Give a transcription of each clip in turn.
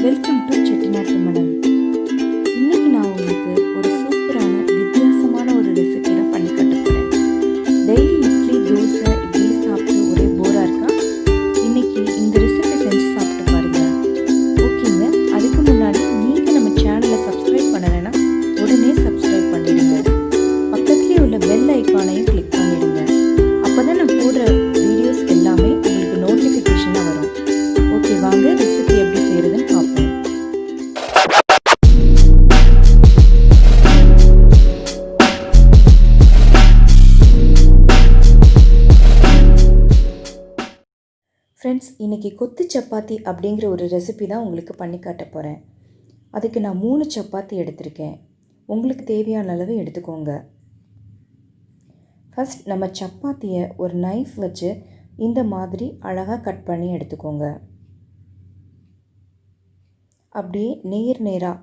Welcome to செட்டிநாட்டு மனம். இன்னைக்கு நான் உங்களுக்கு ஒரு சூப்பரான வித்தியாசமான ஒரு ரெசிபி தான் பண்ணி காட்ட போகிறேன். டெய்லி இட்லி தோசை இப்படி சாப்பிட்டு ஒரே போராக இருக்கா? இன்னைக்கு இந்த ரெசிபி செஞ்சு சாப்பிட்டு பாருங்க. ஓகேங்க, அதுக்கு முன்னாடி நீங்கள் நம்ம சேனலை சப்ஸ்கிரைப் பண்ணலைன்னா உடனே சப்ஸ்கிரைப் பண்ணிடுங்க. பக்கத்துலேயே உள்ள பெல் ஐக்கானையும் கிளிக் பண்ணிடுங்க. அப்போ தான் நான் போடுற வீடியோஸ் எல்லாமே உங்களுக்கு நோட்டிஃபிகேஷனாக வரும். ஓகே, வாங்க ரெசிபி எப்படி செய்கிறதுன்னு பார்ப்போம். ஃப்ரெண்ட்ஸ், இன்றைக்கி கொத்து சப்பாத்தி அப்படிங்கிற ஒரு ரெசிபி தான் உங்களுக்கு பண்ணி காட்ட போகிறேன். அதுக்கு நான் 3 சப்பாத்தி எடுத்திருக்கேன். உங்களுக்கு தேவையான அளவு எடுத்துக்கோங்க. ஃபஸ்ட் நம்ம சப்பாத்தியை ஒரு நைஃப் வச்சு இந்த மாதிரி அழகாக கட் பண்ணி எடுத்துக்கோங்க. அப்படியே நேராக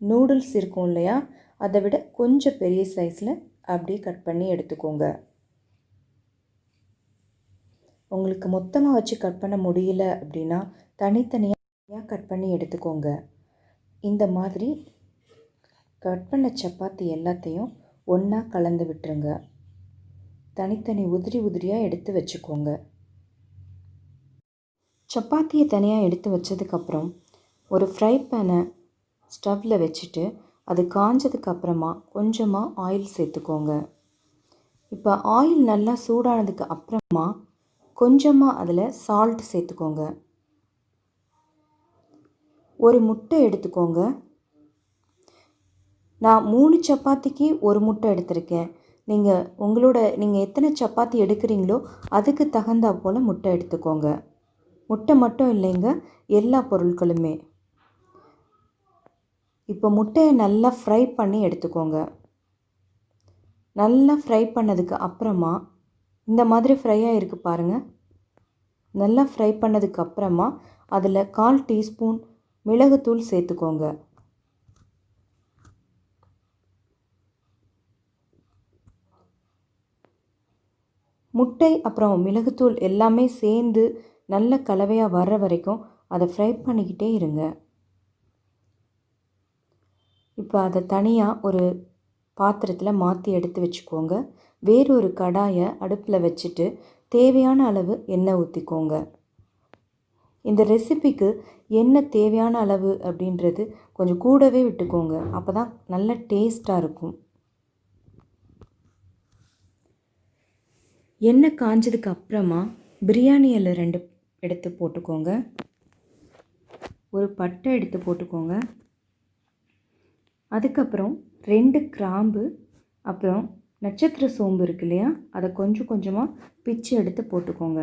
நூடுல்ஸ் இருக்கும் இல்லையா, அதை விட கொஞ்சம் பெரிய சைஸில் அப்படியே கட் பண்ணி எடுத்துக்கோங்க. உங்களுக்கு மொத்தமாக வச்சு கட் பண்ண முடியல அப்படின்னா தனித்தனியாக கட் பண்ணி எடுத்துக்கோங்க. இந்த மாதிரி கட் பண்ண சப்பாத்தி எல்லாத்தையும் ஒன்றா கலந்து விட்டுருங்க. தனித்தனி உதிரியாக எடுத்து வச்சுக்கோங்க. சப்பாத்தியை தனியாக எடுத்து வச்சதுக்கப்புறம் ஒரு ஃப்ரை பேனை ஸ்டவ்வில் வச்சுட்டு அது காஞ்சதுக்கப்புறமா கொஞ்சமாக ஆயில் சேர்த்துக்கோங்க. இப்போ ஆயில் நல்லா சூடானதுக்கு அப்புறமா கொஞ்சமாக அதில் சால்ட் சேர்த்துக்கோங்க. ஒரு முட்டை எடுத்துக்கோங்க. நான் 3 சப்பாத்திக்கு ஒரு முட்டை எடுத்திருக்கேன். நீங்கள் எத்தனை சப்பாத்தி எடுக்கிறீங்களோ அதுக்கு தகுந்தா போல் முட்டை எடுத்துக்கோங்க. முட்டை மட்டும் இல்லைங்க, எல்லா பொருட்களுமே. இப்போ முட்டையை நல்லா ஃப்ரை பண்ணி எடுத்துக்கோங்க. நல்லா ஃப்ரை பண்ணதுக்கு அப்புறமா இந்த மாதிரி ஃப்ரையாக இருக்குது பாருங்கள். நல்லா ஃப்ரை பண்ணதுக்கு அப்புறமா அதில் 1/4 டீஸ்பூன் மிளகுத்தூள் சேர்த்துக்கோங்க. முட்டை அப்புறம் மிளகுத்தூள் எல்லாமே சேர்ந்து நல்ல கலவையாக வர்ற வரைக்கும் அதை ஃப்ரை பண்ணிக்கிட்டே இருங்க. இப்போ அதை தனியாக ஒரு பாத்திரத்தில் மாற்றி எடுத்து வச்சுக்கோங்க. வேறொரு கடாயை அடுப்பில் வச்சுட்டு தேவையான அளவு எண்ணெய் ஊற்றிக்கோங்க. இந்த ரெசிபிக்கு எண்ணெய் தேவையான அளவு அப்படின்றது கொஞ்சம் கூடவே விட்டுக்கோங்க. அப்போ தான் நல்ல டேஸ்ட்டாக இருக்கும். எண்ணெய் காஞ்சதுக்கு அப்புறமா பிரியாணி இலை 2 எடுத்து போட்டுக்கோங்க. ஒரு பட்டை எடுத்து போட்டுக்கோங்க. அதுக்கப்புறம் 2 கிராம்பு, அப்புறம் நட்சத்திர சோம்பு இருக்கு இல்லையா, அதை கொஞ்சம் கொஞ்சமாக பிச்சு எடுத்து போட்டுக்கோங்க.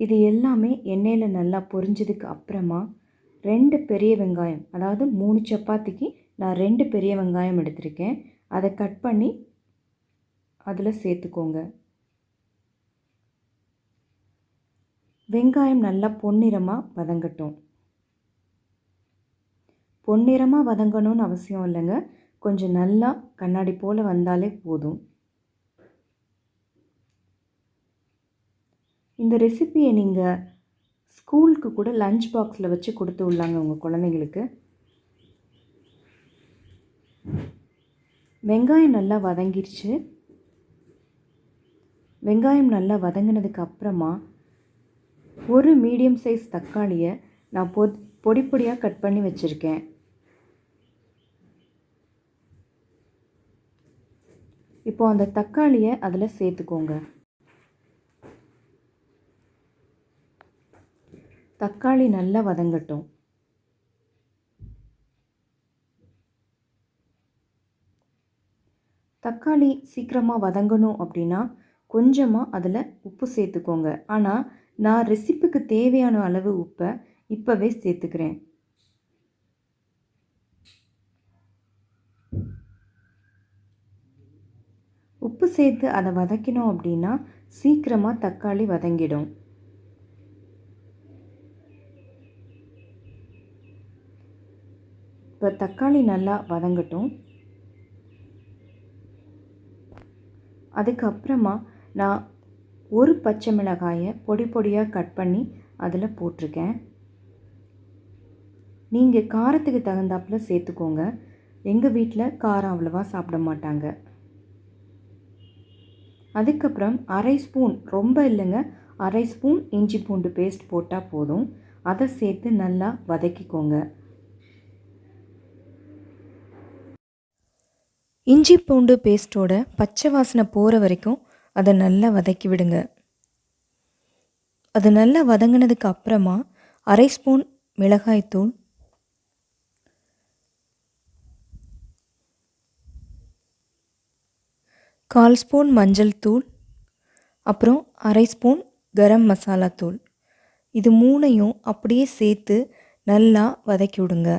இது எல்லாமே எண்ணெயில் நல்லா பொரிஞ்சதுக்கு அப்புறமா 2 பெரிய வெங்காயம், அதாவது 3 சப்பாத்திக்கு நான் 2 பெரிய வெங்காயம் எடுத்திருக்கேன். அதை கட் பண்ணி அதில் சேர்த்துக்கோங்க. வெங்காயம் நல்லா பொன்னிறமாக வதங்கட்டும். பொன்னிறமாக வதங்கணும்னு அவசியம் இல்லைங்க, கொஞ்சம் நல்லா கண்ணாடி போல் வந்தாலே போதும். இந்த ரெசிப்பியை நீங்கள் ஸ்கூலுக்கு கூட லஞ்ச் பாக்ஸில் வச்சு கொடுத்து விடலாங்க உங்கள் குழந்தைங்களுக்கு. வெங்காயம் நல்லா வதங்கிடுச்சு. வெங்காயம் நல்லா வதங்கினதுக்கு அப்புறமா ஒரு மீடியம் சைஸ் தக்காளியை நான் பொடி பொடியாக கட் பண்ணி வச்சுருக்கேன். இப்போ அந்த தக்காளியை அதில் சேர்த்துக்கோங்க. தக்காளி நல்லா வதங்கட்டும். தக்காளி சீக்கிரமாக வதங்கணும் அப்படின்னா கொஞ்சமாக அதில் உப்பு சேர்த்துக்கோங்க. ஆனால் நான் ரெசிபிக்கு தேவையான அளவு உப்பை இப்போவே சேர்த்துக்கிறேன். உப்பு சேர்த்து அதை வதக்கினோம் அப்படின்னா சீக்கிரமாக தக்காளி வதங்கிடும். இப்போ தக்காளி நல்லா வதங்கட்டும். அதுக்கப்புறமா நான் ஒரு பச்சை மிளகாயை பொடி பொடியாக கட் பண்ணி அதில் போட்டிருக்கேன். நீங்கள் காரத்துக்கு தகுந்தாப்புல சேர்த்துக்கோங்க. எங்கள் வீட்டில் காரம் அவ்வளவா சாப்பிட மாட்டாங்க. அதுக்கப்புறம் அரை ஸ்பூன், ரொம்ப இல்லைங்க, அரை ஸ்பூன் இஞ்சி பூண்டு பேஸ்ட் போட்டால் போதும். அதை சேர்த்து நல்லா வதக்கிக்கோங்க. இஞ்சி பூண்டு பேஸ்ட்டோட பச்சை வாசனை போகிற வரைக்கும் அதை நல்லா வதக்கி விடுங்க. அது நல்லா வதங்கினதுக்கு அப்புறமா அரை ஸ்பூன் மிளகாய்த்தூள், கால் ஸ்பூன் மஞ்சள் தூள், அப்புறம் அரை ஸ்பூன் கரம் மசாலா தூள், இது மூணையும் அப்படியே சேர்த்து நல்லா வதக்கி விடுங்க.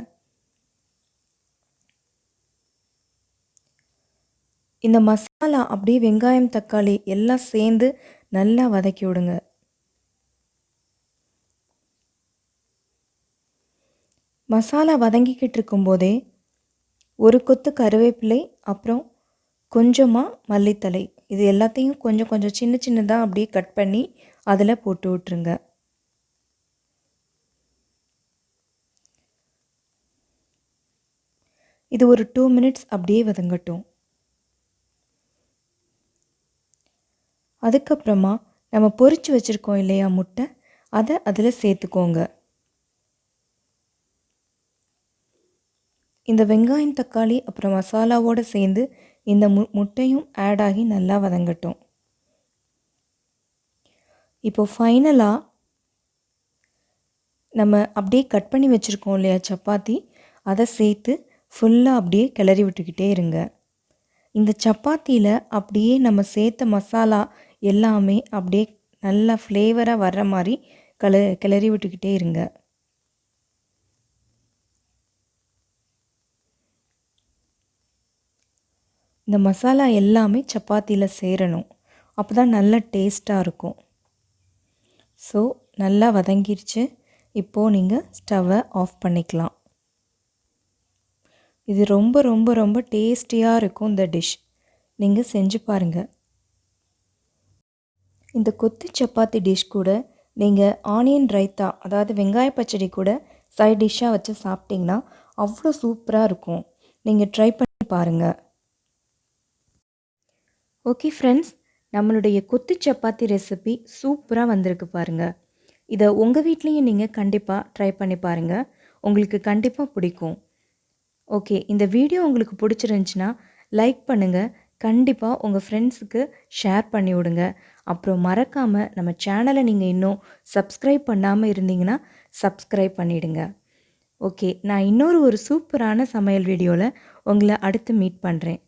இந்த மசாலா அப்படியே வெங்காயம் தக்காளி எல்லாம் சேர்ந்து நல்லா வதக்கி விடுங்க. மசாலா வதங்கிக்கிட்டு இருக்கும்போதே ஒரு கொத்து கருவேப்பிலை, அப்புறம் கொஞ்சமாக மல்லித்தழை, இது எல்லாத்தையும் கொஞ்சம் கொஞ்சம் சின்ன சின்னதாக அப்படியே கட் பண்ணி அதில் போட்டு விட்டுருங்க. இது ஒரு 2 மினிட்ஸ் அப்படியே வதங்கட்டும். அதுக்கப்புறமா நம்ம பொரிச்சு வச்சுருக்கோம் இல்லையா முட்டை, அதை அதில் சேர்த்துக்கோங்க. இந்த வெங்காயம் தக்காளி அப்புறம் மசாலாவோடு சேர்ந்து இந்த முட்டையும் ஆட் ஆகி நல்லா வதங்கட்டும். இப்போ ஃபைனலாக நம்ம அப்படியே கட் பண்ணி வச்சுருக்கோம் இல்லையா சப்பாத்தி, அதை சேர்த்து ஃபுல்லாக அப்படியே கிளறி விட்டுக்கிட்டே இருங்க. இந்த சப்பாத்தியில் அப்படியே நம்ம சேர்த்த மசாலா எல்லாமே அப்படியே நல்லா ஃப்ளேவராக வர்ற மாதிரி கிளறி விட்டுக்கிட்டே இருங்க. இந்த மசாலா எல்லாமே சப்பாத்தியில் சேரணும், அப்போ தான் நல்ல டேஸ்ட்டாக இருக்கும். ஸோ நல்லா வதங்கிருச்சு. இப்போது நீங்கள் ஸ்டவ்வை ஆஃப் பண்ணிக்கலாம். இது ரொம்ப ரொம்ப ரொம்ப டேஸ்டியாக இருக்கும் இந்த டிஷ். நீங்கள் செஞ்சு பாருங்கள். இந்த கொத்து சப்பாத்தி டிஷ் கூட நீங்கள் ஆனியன் ரைத்தா, அதாவது வெங்காய பச்சடி கூட சைட் டிஷ்ஷாக வச்சு சாப்பிட்டிங்கன்னா அவ்வளோ சூப்பராக இருக்கும். நீங்கள் ட்ரை பண்ணி பாருங்கள். ஓகே ஃப்ரெண்ட்ஸ், நம்மளுடைய கொத்து சப்பாத்தி ரெசிபி சூப்பராக வந்திருக்கு பாருங்கள். இதை உங்கள் வீட்லேயும் நீங்கள் கண்டிப்பாக ட்ரை பண்ணி பாருங்கள். உங்களுக்கு கண்டிப்பாக பிடிக்கும். ஓகே, இந்த வீடியோ உங்களுக்கு பிடிச்சிருந்துச்சின்னா லைக் பண்ணுங்கள். கண்டிப்பாக உங்கள் ஃப்ரெண்ட்ஸுக்கு ஷேர் பண்ணி விடுங்க. அப்புறம் மறக்காமல் நம்ம சேனலை நீங்கள் இன்னும் சப்ஸ்கிரைப் பண்ணாமல் இருந்தீங்கன்னா சப்ஸ்கிரைப் பண்ணிவிடுங்க. ஓகே, நான் இன்னொரு சூப்பரான சமையல் வீடியோவில் உங்களை அடுத்து மீட் பண்ணுறேன்.